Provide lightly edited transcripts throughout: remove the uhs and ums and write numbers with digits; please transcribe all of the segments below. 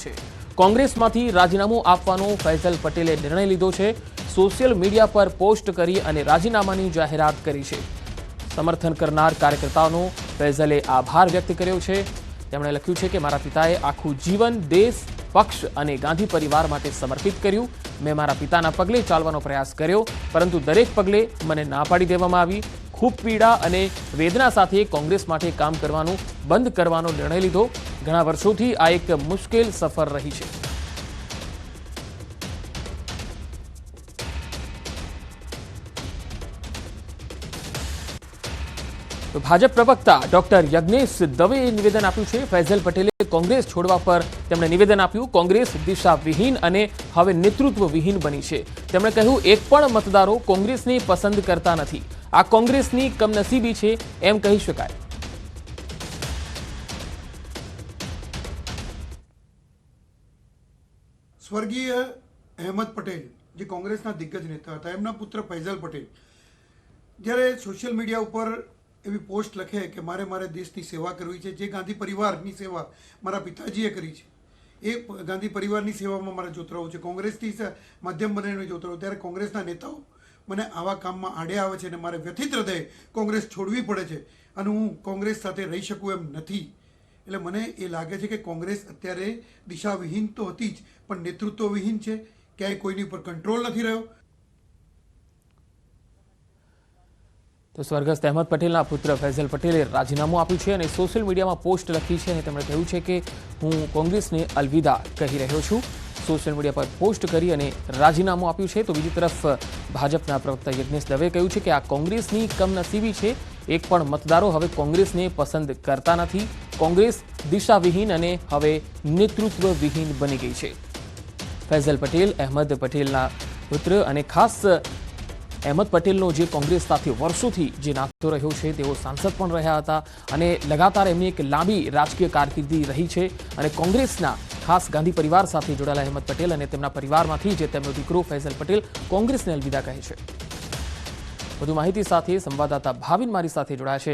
છે। કોંગ્રેસમાંથી રાજીનામું આપવાનો ફૈઝલ પટેલે નિર્ણય લીધો છે। સોશિયલ મીડિયા પર પોસ્ટ કરી અને રાજીનામાની જાહેરાત કરી છે। સમર્થન કરનાર કાર્યકર્તાઓનો ફૈઝલે આભાર વ્યક્ત કર્યો છે। તેમણે લખ્યું છે કે મારા પિતાએ આખું જીવન દેશ, પક્ષ અને ગાંધી પરિવાર માટે સમર્પિત કર્યું। મેં મારા પિતાના પગલે ચાલવાનો પ્રયાસ કર્યો, પરંતુ દરેક પગલે મને ના પાડી દેવામાં આવી। ખૂબ પીડા અને વેદના સાથે કોંગ્રેસ માટે કામ કરવાનું બંધ કરવાનો નિર્ણય લીધો। ઘણા વર્ષોથી આ એક મુશ્કેલ સફર રહી છે। તો ભાજપ પ્રવક્તા ડોક્ટર યજ્ઞેશ દવેએ નિવેદન આપ્યું છે। ફૈઝલ પટેલે કોંગ્રેસ છોડવા પર તેમણે નિવેદન આપ્યું। કોંગ્રેસ દિશાવિહીન અને હવે નેતૃત્વવિહીન બની છે। તેમણે કહ્યું, એક પણ મતદારો કોંગ્રેસને પસંદ કરતા નથી। આ કોંગ્રેસની કમનસીબી છે એમ કહી શકાય। સ્વર્ગીય અહેમદ પટેલ જે કોંગ્રેસના દિગ્ગજ નેતા હતા, એમના પુત્ર ફૈઝલ પટેલ જ્યારે સોશિયલ મીડિયા ઉપર એવી પોસ્ટ લખે કે મારે દેશની સેવા કરવી છે, જે ગાંધી પરિવારની સેવા મારા પિતાજીએ કરી છે, એ ગાંધી પરિવારની સેવામાં મારે જોતરાવું છે, કોંગ્રેસથી માધ્યમ બનીને જોતરાવું, ત્યારે કોંગ્રેસના નેતાઓ મને આવા કામમાં આડે આવે છે અને મારે વ્યથિત હૃદયે કોંગ્રેસ છોડવી પડે છે અને હું કોંગ્રેસ સાથે રહી શકું એમ નથી। એટલે મને એ લાગે છે કે કોંગ્રેસ અત્યારે દિશાવિહીન તો હતી જ, પણ નેતૃત્વવિહીન છે। ક્યાંય કોઈની ઉપર કંટ્રોલ નથી રહ્યો। તો સ્વર્ગસ્થ અહેમદ પટેલના પુત્ર ફૈઝલ પટેલે રાજીનામું આપ્યું છે અને સોશિયલ મીડિયામાં પોસ્ટ લખી છે અને તેમણે કહ્યું છે કે હું કોંગ્રેસને અલવિદા કહી રહ્યો છું। સોશિયલ મીડિયા પર પોસ્ટ કરી અને રાજીનામું આપ્યું છે। તો બીજી તરફ ભાજપના પ્રવક્તા યજ્ઞેશ દવેએ કહ્યું છે કે આ કોંગ્રેસની કમનસીબી છે। એક પણ મતદારો હવે કોંગ્રેસને પસંદ કરતા નથી। કોંગ્રેસ દિશાવિહીન અને હવે નેતૃત્વવિહીન બની ગઈ છે। ફૈઝલ પટેલ અહેમદ પટેલના પુત્ર અને ખાસ અહેમદ પટેલનો જે કોંગ્રેસ સાથે વર્ષોથી જે નાતો રહ્યો છે, તેઓ સાંસદ પણ રહ્યા હતા અને લગાતાર એમની એક લાંબી રાજકીય કારકિર્દી રહી છે અને કોંગ્રેસના ખાસ ગાંધી પરિવાર સાથે જોડાયેલા અહેમદ પટેલ અને તેમના પરિવારમાંથી જે તેમનો દીકરો ફૈઝલ પટેલ કોંગ્રેસને અલવિદા કહે છે। વધુ માહિતી સાથે સંવાદદાતા ભાવિન મારી સાથે જોડાયા છે।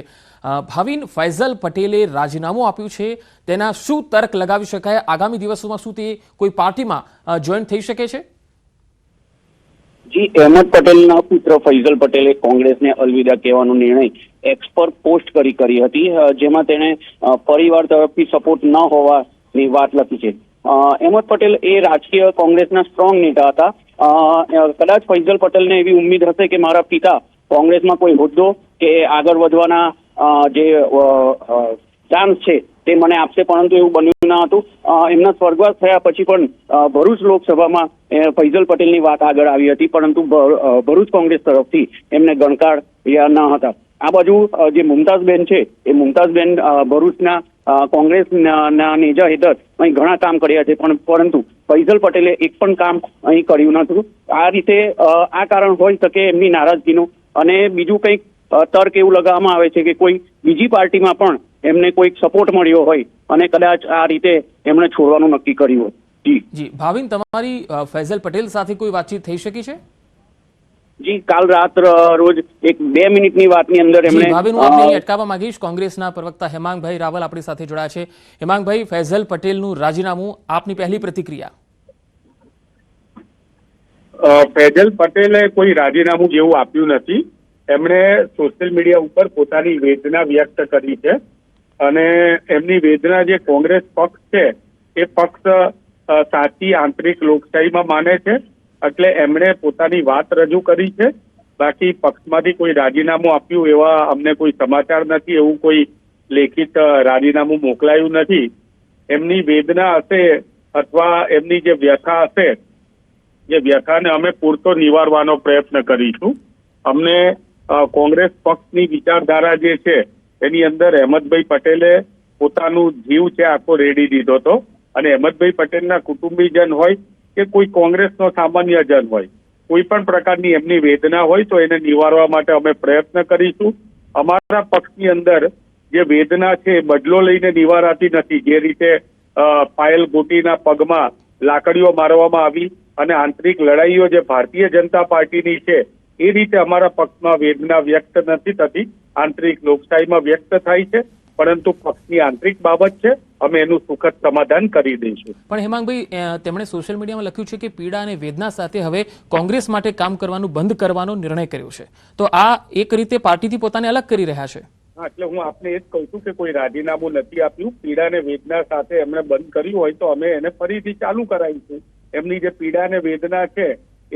ભાવિન, ફૈઝલ પટેલે રાજીનામું આપ્યું છે, તેના શું તર્ક લગાવી શકાય? આગામી દિવસોમાં શું તે કોઈ પાર્ટીમાં જોઈન થઈ શકે છે? જી, અહેમદ પટેલના પુત્ર ફૈઝલ પટેલે કોંગ્રેસને અલવિદા કહેવાનો નિર્ણય એક્સ પર પોસ્ટ કરી હતી, જેમાં તેણે પરિવાર તરફથી સપોર્ટ ન હોવાની વાત લખી છે। અહેમદ પટેલ એ રાજકીય કોંગ્રેસના સ્ટ્રોંગ નેતા હતા। કદાચ ફૈઝલ પટેલને એવી ઉમ્મીદ હશે કે મારા પિતા કોંગ્રેસમાં કોઈ હોદ્દો કે આગળ વધવાના જે ચાન્સ છે તે મને આપશે, પરંતુ એવું બન્યું ન હતું। એમના સ્વર્ગવાસ થયા પછી પણ ભરૂચ લોકસભામાં ફૈઝલ પટેલની વાત આગળ આવી હતી, પરંતુ ભરૂચ કોંગ્રેસ તરફથી એમને ગણકાર્યા ન હતા। આ બાજુ જે મુમતાઝબેન છે, એ મુમતાઝબેન ભરૂચના કોંગ્રેસના નેજા હેઠળ અહીં ઘણા કામ કર્યા છે, પરંતુ ફૈઝલ પટેલે એક પણ કામ અહીં કર્યું નહોતું। આ રીતે આ કારણ હોઈ શકે એમની નારાજગીનું। અને બીજું કંઈક તર્ક એવું લગાવવામાં આવે છે કે કોઈ બીજી પાર્ટીમાં પણ એમને કોઈક સપોર્ટ મળ્યો હોય અને કદાચ આ રીતે એમણે છોડવાનું નક્કી કર્યું હોય। જી ભાવિન, તમારી ફૈઝલ પટેલ સાથે કોઈ વાતચીત થઈ શકી છે? જી, કાલ રાત રોજ એક 2 મિનિટની વાતની અંદર એમણે ભાવિન, હું આપને અટકાવવા માંગીશ। કોંગ્રેસના પ્રવક્તા હેમાંગભાઈ રાવલ આપણી સાથે જોડાયા છે। હેમાંગભાઈ, ફૈઝલ પટેલનું રાજીનામું, આપની પહેલી પ્રતિક્રિયા? ફૈઝલ પટેલે કોઈ રાજીનામું જેવું આપ્યું નથી। એમણે સોશિયલ મીડિયા ઉપર પોતાની વેદના વ્યક્ત કરી છે અને એમની વેદના જે કોંગ્રેસ પક્ષ છે એ પક્ષ સાચી આંતરિક લોકશાહીમાં માને છે, એટલે એમણે પોતાની વાત રજૂ કરી છે। બાકી પક્ષમાંથી કોઈ રાજીનામું આપ્યું એવા અમને કોઈ સમાચાર નથી, એવું કોઈ લેખિત રાજીનામું મોકલાયું નથી। એમની વેદના હશે અથવા એમની જે વ્યથા હશે, જે વ્યથાને અમે પૂરતો નિવારવાનો પ્રયત્ન કરીશું। અમને કોંગ્રેસ પક્ષની વિચારધારા જે છે એની અંદર અહેમદભાઈ પટેલે પોતાનું જીવ છે આખો રેડી દીધો હતો અને અહેમદભાઈ પટેલના કુટુંબીજન હોય કે કોઈ કોંગ્રેસનો સામાન્ય જન હોય, કોઈ પણ પ્રકારની એમની વેદના હોય તો એને નિવારવા માટે અમે પ્રયત્ન કરીશું। અમારા પક્ષની અંદર જે વેદના છે બદલો લઈને નિવારાતી નથી। જે રીતે પાયલ ગોટીના પગમાં લાકડીઓ મારવામાં આવી અને આંતરિક લડાઈઓ જે ભારતીય જનતા પાર્ટીની છે એ રીતે અમારા પક્ષમાં વેદના વ્યક્ત નથી થતી, આંતરિક લોકશાહીમાં વ્યક્ત થાય છે, પરંતુ પક્ષની આંતરિક બાબત છે। અમે એનું સુખદ સમાધાન કરી દઈશું. પણ હેમાંગભાઈ, તેમણે સોશિયલ મીડિયામાં લખ્યું છે કે પીડા અને વેદના સાથે હવે કોંગ્રેસ માટે કામ કરવાનું બંધ કરવાનો નિર્ણય કર્યો છે. તો આ એક રીતે પાર્ટીથી પોતાને અલગ કરી રહ્યા છે. હા, એટલે હું આપને એ જ કહું છું કે કોઈ રાજીનામું નથી આપ્યું. પીડા અને વેદના સાથે એમણે બંધ કર્યું હોય તો અમે એને ફરીથી ચાલુ કરાવીશું. એમની જે પીડા અને વેદના છે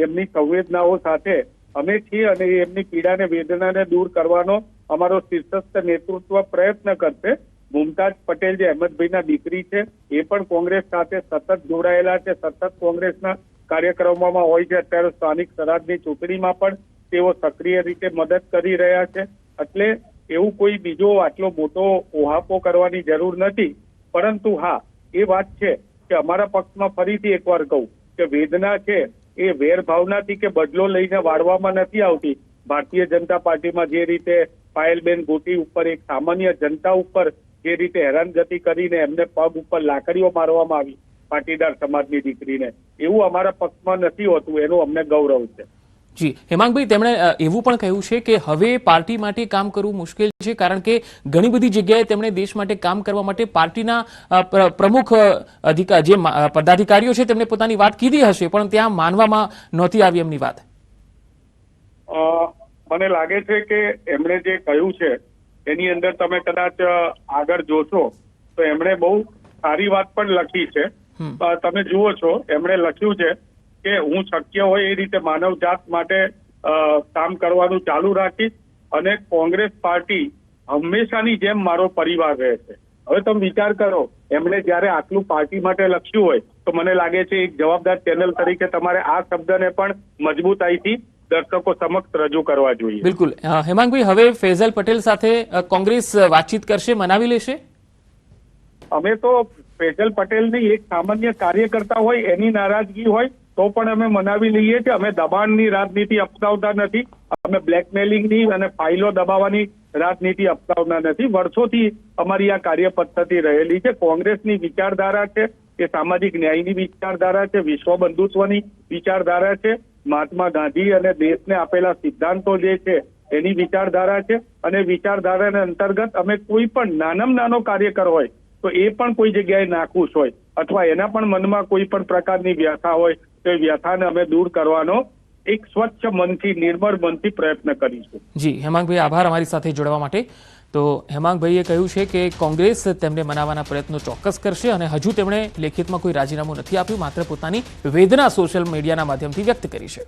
એમની સંવેદનાઓ સાથે અમે છીએ અને એમની પીડા અને વેદનાને દૂર કરવાનો અમારો શીર્ષસ્થ નેતૃત્વ પ્રયત્ન કરશે. મુમતાજ પટેલ જે અહેમદભાઈના દીકરી છે એ પણ કોંગ્રેસ સાથે સતત જોડાયેલા છે, સતત કોંગ્રેસના કાર્યક્રમોમાં હોય છે. અત્યારે સ્થાનિક સ્વરાજની ચૂંટણીમાં પણ તેઓ સક્રિય રીતે મદદ કરી રહ્યા છે. એટલે એવું કોઈ બીજો આટલો મોટો ઓહાપો કરવાની જરૂર નથી. પરંતુ હા, એ વાત છે કે અમારા પક્ષમાં ફરીથી એકવાર કહું કે વેદના છે એ વેર ભાવનાથી કે બદલો લઈને વાળવામાં નથી આવતી. ભારતીય જનતા પાર્ટીમાં જે રીતે પાયલબેન ગોટી ઉપર એક સામાન્ય જનતા ઉપર જે રીતે હેરાનગતિ કરીને એમને પગ ઉપર લાકડીઓ મારવામાં આવી પાટીદાર સમાજની દીકરીને, એવું અમારા પક્ષમાં નથી હોતું. એનું અમને ગૌરવ છે. જી હેમાંગભાઈ, તેમણે એવું પણ કહ્યું છે કે હવે પાર્ટી માટે કામ કરવું મુશ્કેલ છે, કારણ કે ઘણી બધી જગ્યાએ તેમણે દેશ માટે કામ કરવા માટે પાર્ટીના પ્રમુખ પદાધિકારીઓ છે તેમણે પોતાની વાત કીધી હશે, પણ ત્યાં માનવામાં નહોતી આવી એમની વાત. મને લાગે છે કે એમણે જે કહ્યું છે એની અંદર તમે કદાચ આગળ જોશો તો એમણે બહુ સારી વાત પણ લખી છે. તમે જુઓ છો, એમણે લખ્યું છે કે હું શક્ય હોય એ રીતે માનવ જાત માટે કામ કરવાનું ચાલુ રાખીશ અને કોંગ્રેસ પાર્ટી હંમેશાની જેમ મારો પરિવાર રહેશે. હવે તમે વિચાર કરો, એમણે જયારે આટલું પાર્ટી માટે લખ્યું હોય તો મને લાગે છે એક જવાબદાર ચેનલ તરીકે તમારે આ શબ્દને પણ મજબૂતાઈથી દર્શકો સમક્ષ રજૂ કરવા જોઈએ. બિલકુલ. હેમાંગભાઈ, હવે ફૈઝલ પટેલ સાથે કોંગ્રેસ વાતચીત કરશે, મનાવી લેશે? અમે તો ફૈઝલ પટેલની એક સામાન્ય કાર્યકર્તા હોય એની નારાજગી હોય તો પણ અમે મનાવી લઈએ છીએ. અમે દબાણની રાજનીતિ અપનાવતા નથી, અમે બ્લેકમેલિંગની અને ફાઇલો દબાવવાની રાજનીતિ અપનાવતા નથી. વર્ષોથી અમારી આ કાર્ય પદ્ધતિ રહેલી છે. કોંગ્રેસની વિચારધારા છે એ સામાજિક ન્યાયની વિચારધારા છે, વિશ્વ બંધુત્વની વિચારધારા છે, મહાત્મા ગાંધી અને દેશને આપેલા સિદ્ધાંતો જે છે એની વિચારધારા છે. અને વિચારધારાના અંતર્ગત અમે કોઈ પણ નાનામાં નાનો કાર્યકર હોય તો એ પણ કોઈ જગ્યાએ નાખુશ હોય અથવા એના પણ મનમાં કોઈ પણ પ્રકારની વ્યથા હોય તો એ વ્યથાને અમે દૂર કરવાનો એક સ્વચ્છ મનથી, નિર્મળ મનથી પ્રયત્ન કરીશું. જી હેમાંગભાઈ, આભાર અમારી સાથે જોડવા માટે. તો હેમાંગભાઈએ કહ્યું છે કે કોંગ્રેસ તેમને મનાવવાના પ્રયત્નો ચોક્કસ કરશે અને હજુ તેમણે લેખિતમાં કોઈ રાજીનામું નથી આપ્યું, માત્ર પોતાની વેદના સોશિયલ મીડિયાના માધ્યમથી વ્યક્ત કરી છે.